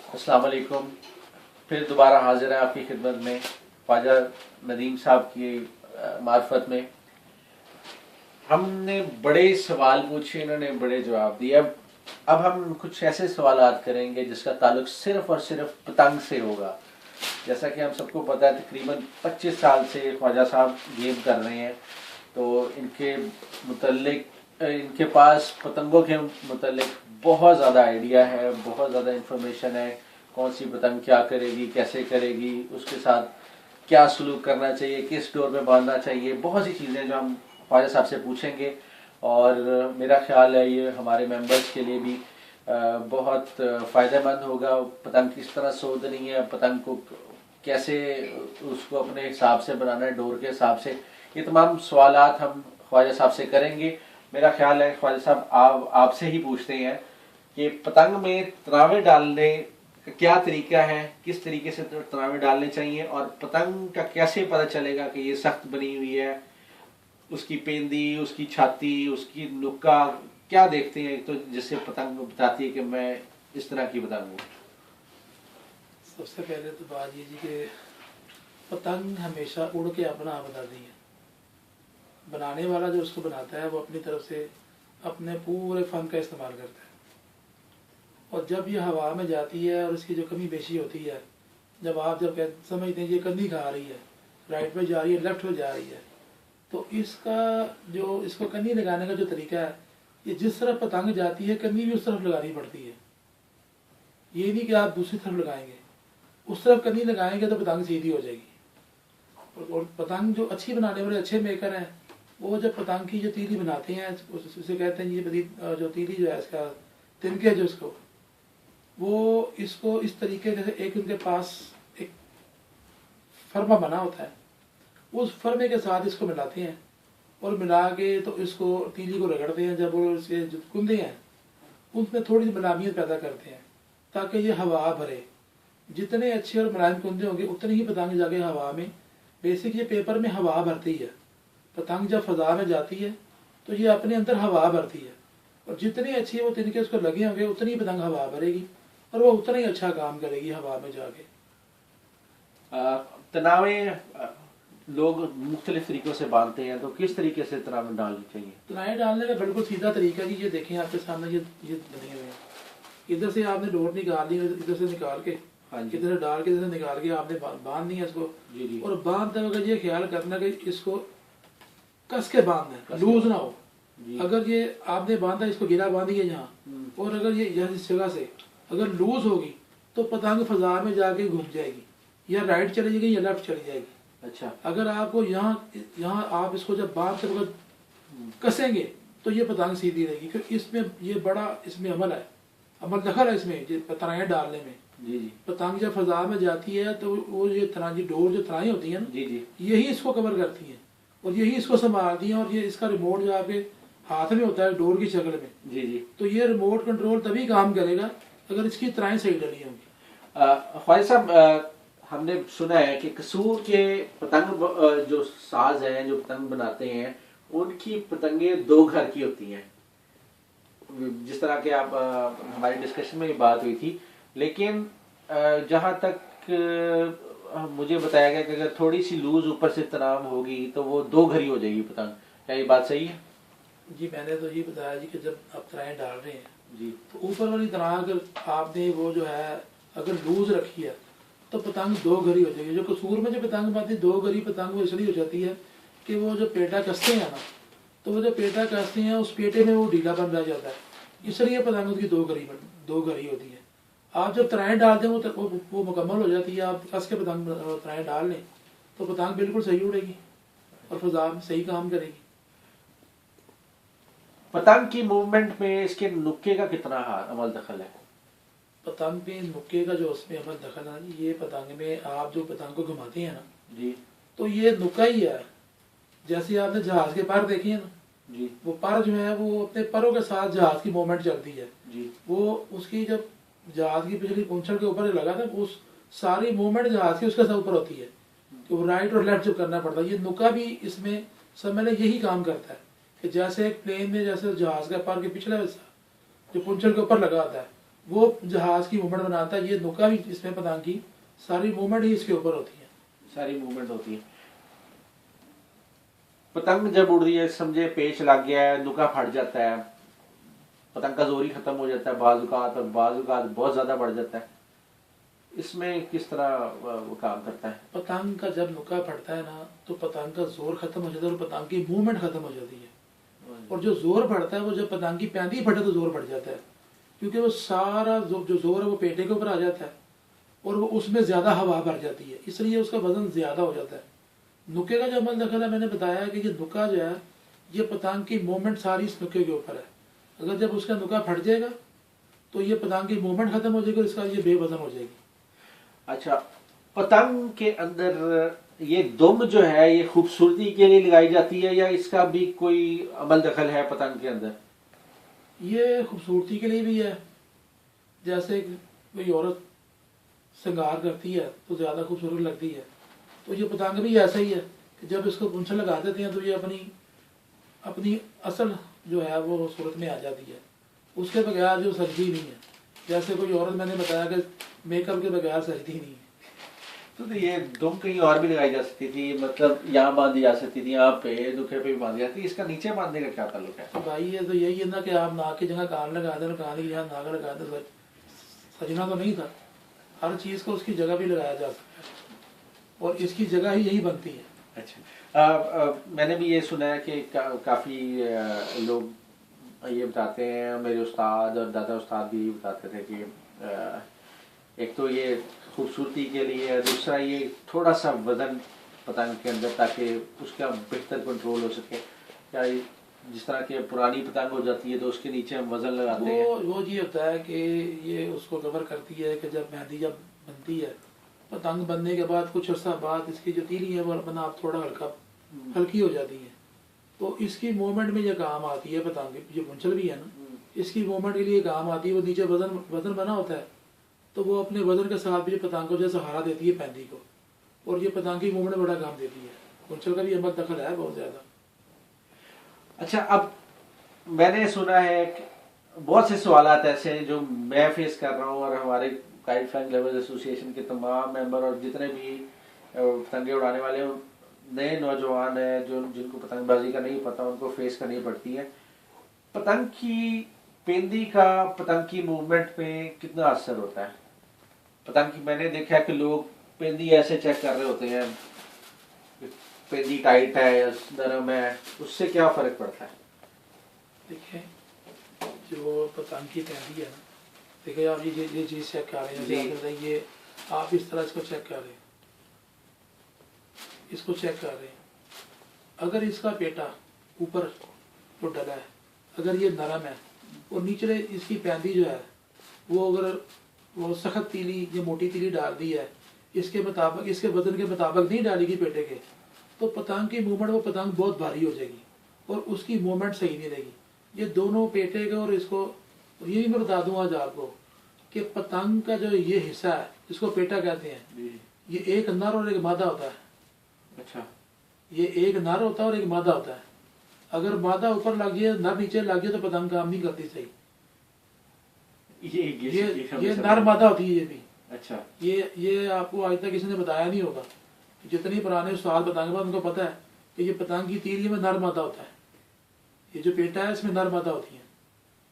अस्सलाम वालेकुम। फिर दोबारा हाजिर है आपकी खिदमत में ख्वाजा नदीम साहब की मार्फत में। हमने बड़े सवाल पूछे, इन्होंने बड़े जवाब दिए। अब हम कुछ ऐसे सवालात करेंगे जिसका ताल्लुक सिर्फ और सिर्फ पतंग से होगा। जैसा कि हम सबको पता है, तकरीबन 25 साल से ख्वाजा साहब गेम कर रहे हैं, तो इनके मुतल्लिक इनके पास पतंगों के मुतल्लिक बहुत ज़्यादा आइडिया है, बहुत ज़्यादा इंफॉर्मेशन है। कौन सी पतंग क्या करेगी, कैसे करेगी, उसके साथ क्या सलूक करना चाहिए, किस डोर में बांधना चाहिए, बहुत सी चीज़ें जो हम ख्वाजा साहब से पूछेंगे। और मेरा ख्याल है ये हमारे मेंबर्स के लिए भी बहुत फ़ायदेमंद होगा। पतंग किस तरह सोधनी है, पतंग को कैसे उसको अपने हिसाब से बनाना है, डोर के हिसाब से, ये तमाम सवालात हम ख्वाजा साहब से करेंगे। मेरा ख्याल है ख्वाजा साहब आपसे ही पूछते हैं कि पतंग में तनावे डालने का क्या तरीका है, किस तरीके से तनावे डालने चाहिए, और पतंग का कैसे पता चलेगा कि ये सख्त बनी हुई है, उसकी पेंदी, उसकी छाती, उसकी नुक्का क्या देखते हैं तो जिससे पतंग बताती है कि मैं इस तरह की पतंग हूँ। सबसे पहले तो बात ये जी कि पतंग हमेशा उड़ के अपना आप बताती है। बनाने वाला जो उसको बनाता है वो अपनी तरफ से अपने पूरे फन का इस्तेमाल करता है, और जब ये हवा में जाती है और इसकी जो कमी बेशी होती है, जब समझते हैं ये कंधी खा रही है, राइट पे जा रही है, लेफ्ट पे जा रही है, तो इसको कंधी लगाने का जो तरीका है, ये जिस तरफ पतंग जाती है कंधी भी उस तरफ लगानी पड़ती है। ये नहीं कि आप दूसरी तरफ लगाएंगे, उस तरफ कंधी लगाएंगे तो पतंग सीधी हो जाएगी। और पतंग जो अच्छी बनाने वाले अच्छे मेकर हैं, वो जब पतंग की जो तीली बनाते हैं, उसे कहते हैं ये जो तीली जो है इसका तिनके जो इसको, वो इसको इस तरीके से एक उनके पास एक फर्मा बना होता है, उस फर्मे के साथ इसको मिलाते हैं और मिला के तो इसको तीली को रगड़ते हैं। जब वो इसके जो कुंदे हैं उनमें थोड़ी सी मलामियत पैदा करते हैं ताकि ये हवा भरे। जितने अच्छे और मुलायम कुंदे होंगे उतनी ही पतंग जाके हवा में, बेसिक ये पेपर में हवा भरती है। पतंग जब फजा में जाती है तो ये अपने अंदर हवा भरती है, और जितनी अच्छी वो तिनके उसको लगे होंगे उतनी पतंग हवा भरेगी और वो उतना ही अच्छा काम करेगी हवा में जाके। तनावे लोग मुख्तलिफ तरीकों से बांधते हैं, तो किस तरीके से तनावे डालनी चाहिए? तनावे डालने का बिल्कुल सीधा तरीका जी, ये देखें आपके सामने ये बने हुए हैं। इधर से आपने डोर निकाल ली, इधर से निकाल के इधर डाल के इधर निकाल के आपने बांध दिया इसको। जी। और बांधते वक्त ये ख्याल करना कि इसको कस के बांधना है, लूज ना हो। अगर ये आपने बांधा, इसको गिरा बांधिए यहाँ, और अगर ये इस जगह से अगर लूज होगी तो पतंग फजा में जाके घूम जाएगी, या राइट चली जाएगी या लेफ्ट चली जाएगी। अच्छा, अगर आपको यहाँ आप इसको जब बांधते वक्त कसेंगे तो ये पतंग सीधी रहेगी, क्योंकि इसमें ये बड़ा इसमें अमल दखल है इसमें तनाएं डालने में। जी। पतंग जब फजा में जाती है तो वो ये तनाजी डोर जो तनाएं होती है ना, जी, यही इसको कवर करती हैं और यही इसको संभालती हैं। और ये इसका रिमोट जो आपके हाथ में होता है डोर की शक्ल में, जी। तो ये रिमोट कंट्रोल तभी काम करेगा अगर इसकी तनाएं सही डली होंगी। ख्वाजा साहब, हमने सुना है कि कसूर के पतंग जो साज हैं, जो पतंग बनाते हैं, उनकी पतंगे दो घर की होती हैं। जिस तरह के आप हमारी डिस्कशन में ये बात हुई थी, लेकिन जहाँ तक मुझे बताया गया कि अगर थोड़ी सी लूज ऊपर से तनाव होगी तो वो दो घरी हो जाएगी पतंग। क्या ये बात सही है? जी, मैंने तो ये बताया जी कि जब आप तनाएं डाल रहे हैं जी, तो ऊपर वाली तनाव अगर आपने वो जो है अगर लूज रखी है तो पतंग दो घरी हो जाएगी। जो कसूर में जो पतंग बनती है दो घरी पतंग वो इसलिए हो जाती है कि वो जो पेटा कसते हैं ना, तो वो जो पेटा कसते हैं उस पेटे में वो ढीलापन रह जाता है, इसलिए पतंग उसकी दो घरी होती है। आप जब तनाएं डालते हैं वो मुकम्मल हो जाती है। आप कस के पतंग तनाएं डाल लें तो पतंग बिल्कुल सही उड़ेगी और फजा में सही काम करेगी। पतंग की मूवमेंट में इसके नुक्के का कितना अमल दखल है? पतंग पे नुक्के का जो उसमें अमल दखल है, ये पतंग में आप जो पतंग को घुमाते हैं ना जी, तो ये नुक्का ही है। जैसे आपने जहाज के पर देखे हैं ना जी, वो पर जो है वो अपने परों के साथ जहाज की मूवमेंट चलती है जी। वो उसकी जब जहाज की पिछली पूंछड़ के ऊपर लगा था उस सारी मूवमेंट जहाज की उसके साथ ऊपर होती है कि वो राइट और लेफ्ट जब करना पड़ता है। ये नुक्का भी इसमें सब में यही काम करता है कि जैसे एक प्लेन में जैसे जहाज का पर के पिछला हिस्सा जो पूंछड़ के ऊपर लगा होता है वो जहाज की मूवमेंट बनाता है। ये नुका भी इसमें पतंग की सारी मूवमेंट ही इसके ऊपर होती है। सारी मूवमेंट होती है। पतंग जब उड़ रही है, समझे पेच लग गया है, नुका फट जाता है, पतंग का जोर ही खत्म हो जाता है बाजुकात, और बाजुकात बहुत ज्यादा बढ़ जाता है, इसमें किस तरह वो काम करता है? पतंग का जब नुका फटता है ना, तो पतंग का जोर खत्म हो जाता है और पतंग की मूवमेंट खत्म हो जाती है। और जो जोर बढ़ता है वो जब पतंग की पैंदी फटे तो जोर बढ़ जाता है, क्योंकि वो सारा जो जोर है वो पेटे के ऊपर आ जाता है और वो उसमें ज्यादा हवा भर जाती है, इसलिए उसका वजन ज्यादा हो जाता है। नुके का जो अमल दखल है, मैंने बताया कि ये नुका जो है, ये पतंग की मूवमेंट सारी इस नुके के ऊपर है। अगर जब उसका नुका फट जाएगा तो ये पतंग की मूवमेंट खत्म हो जाएगी और इसका ये बेवजन हो जाएगी। अच्छा, पतंग के अंदर ये दुम जो है ये खूबसूरती के लिए लगाई जाती है, या इसका भी कोई अमल दखल है पतंग के अंदर? ये खूबसूरती के लिए भी है। जैसे कोई औरत श्रृंगार करती है तो ज़्यादा खूबसूरत लगती है, तो ये पतंग भी ऐसा ही है कि जब इसको पूंछें लगा देते हैं तो ये अपनी अपनी असल जो है वो सूरत में आ जाती है। उसके बगैर जो सजदी नहीं है। जैसे कोई औरत, मैंने बताया कि मेकअप के बगैर सजदी नहीं है। तो ये दुम कहीं और भी लगाई जा सकती थी, मतलब यहाँ बांधी जा सकती थी, यहाँ पे दुखे पे भी बांधी जाती थी, इसका नीचे बांधने का क्या ताल्लुक है? तो भाई ये तो यही है ना कि आप नाक की जगह कान लगा दें, कान की जगह नाक लगा दें, सजना तो नहीं था। हर चीज़ को उसकी जगह भी लगाया जा सकता है और इसकी जगह ही यही बनती है। अच्छा, मैंने भी ये सुना है कि काफ़ी लोग ये बताते हैं, मेरे उस्ताद और दादा उस्ताद भी बताते थे कि एक तो ये खूबसूरती के लिए, दूसरा ये थोड़ा सा वजन पतंग के अंदर, ताकि उसका बेहतर कंट्रोल हो सके। या जिस तरह के पुरानी पतंग हो जाती है तो उसके नीचे हम वजन लगाते हैं। वो ये होता है कि ये उसको कवर करती है कि जब मेहंदी जब बनती है, पतंग बनने के बाद कुछ अर्सा बाद इसकी जो तीली है वो अपना आप थोड़ा हल्की हो जाती है, तो इसकी मूवमेंट में ये काम आती है। पतंग जो मुंचल भी है ना, इसकी मूवमेंट के लिए काम आती है। वो नीचे वजन वजन बना होता है, तो वो अपने वजन के साथ भी पतंग को जो सहारा देती है पैंदी को, और ये पतंग की मूवमेंट में बड़ा काम देती है। मुंचल का भी अमल दखल है बहुत ज्यादा। अच्छा, अब मैंने सुना है कि बहुत से सवालात ऐसे हैं जो मैं फेस कर रहा हूँ, और हमारे काइट फ्लाइंग लवर्स एसोसिएशन के तमाम मेंबर और जितने भी पतंगे उड़ाने वाले नए नौजवान हैं जो जिनको पतंगबाजी का नहीं पता, उनको फेस करनी पड़ती है। पतंग की पेंदी का पतंग की मूवमेंट पे कितना असर होता है? पतंग की मैंने देखा है कि लोग पेंदी ऐसे चेक कर रहे होते हैं, पेंदी टाइट है या नरम है, उससे क्या फर्क पड़ता है? देखिए, जो पतंग की पैंदी है ना, देखिए आप ये चीज चेक कर रहे हैं, ये आप इस तरह इसको चेक कर रहे हैं, इसको चेक कर रहे हैं। अगर इसका पेटा ऊपर जो डला है, अगर ये नरम है और नीचे इसकी पैंदी जो है वो अगर वो सख्त तीली या मोटी तीली डाल दी है, इसके मुताबिक, इसके वजन के मुताबिक नहीं डालेगी पेटे के, तो पतंग की मूवमेंट, वो पतंग बहुत भारी हो जाएगी और उसकी मूवमेंट सही नहीं रहेगी। ये दोनों पेटे के, और इसको ये भी मैं बता दूं आज आपको कि पतंग का जो ये हिस्सा है जिसको पेटा कहते हैं, ये एक नर और एक मादा होता है। अच्छा, ये एक नर होता है और एक मादा होता है। अगर मादा ऊपर लग जाए, नर नीचे लग जाए, तो पतंग काम नहीं करती सही। ये नर मादा होती है ये भी। अच्छा, ये आपको आज तक किसी ने बताया नहीं होगा। जितनी पुराने उस्ताद पतंग उनको पता है कि ये पतंग की तीली में नर मादा होता है, ये जो पेटा है इसमें नर मादा होती है।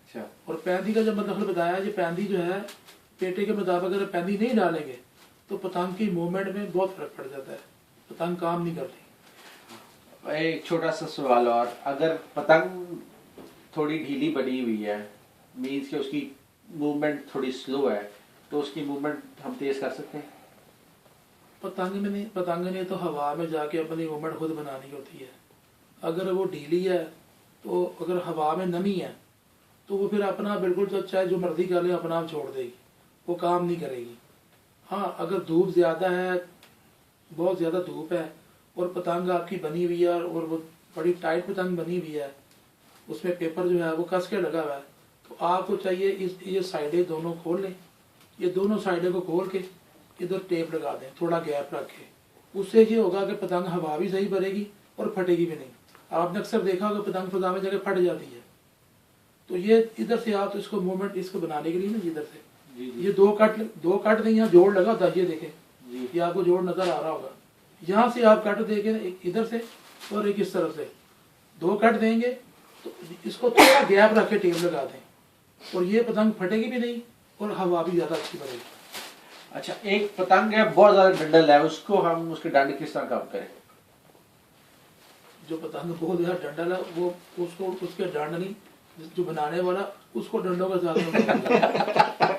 अच्छा, और पैंदी का जब मतलब बताया, ये पैंदी जो है पेटे के मुताबिक अगर पैंदी नहीं डालेंगे तो पतंग की मूवमेंट में बहुत फर्क पड़ जाता है, पतंग काम नहीं करती। एक छोटा सा सवाल और, अगर पतंग थोड़ी ढीली बनी हुई है, मीन्स कि उसकी मूवमेंट थोड़ी स्लो है, तो उसकी मूवमेंट हम तेज कर सकते हैं? पतंग ने तो हवा में जाके अपनी मूवमेंट खुद बनानी होती है। अगर वो ढीली है, तो अगर हवा में नमी है तो वो फिर अपना बिल्कुल, तो चाहे जो मर्जी कर ले अपना आप छोड़ देगी, वो काम नहीं करेगी। हाँ, अगर धूप ज़्यादा है, बहुत ज़्यादा धूप है और पतंग आपकी बनी हुई है और वो बड़ी टाइट पतंग बनी हुई है, उसमें पेपर जो है वो कस के लगा हुआ है, तो आपको चाहिए ये साइडें दोनों खोल लें, ये दोनों साइडें को खोल के इधर टेप लगा दें, थोड़ा गैप रख के। उससे ये होगा कि पतंग हवा भी सही भरेगी और फटेगी भी नहीं। आपने अक्सर देखा होगा पतंग फिजा में जगह फट जाती है, तो ये इधर से आप इसको मूवमेंट इसको बनाने के लिए ना इधर से जी जी ये दो कट नहीं, यहाँ जोड़ लगा था, ये देखें, जी ये आपको जोड़ नजर आ रहा होगा। यहाँ से आप कट देंगे ना, एक इधर से और एक इस तरफ से, दो कट देंगे तो इसको थोड़ा गैप रख के टेप लगा दें और ये पतंग फटेगी भी नहीं और हवा भी ज्यादा अच्छी बनेगी। अच्छा, एक पतंग है बहुत ज्यादा डंडल है, उसको हम उसके डंडे किस तरह कम करें? जो पतंग बहुत ज्यादा डंडल है वो उसको उसके डंड नहीं, जो बनाने वाला उसको डंडों के साथ में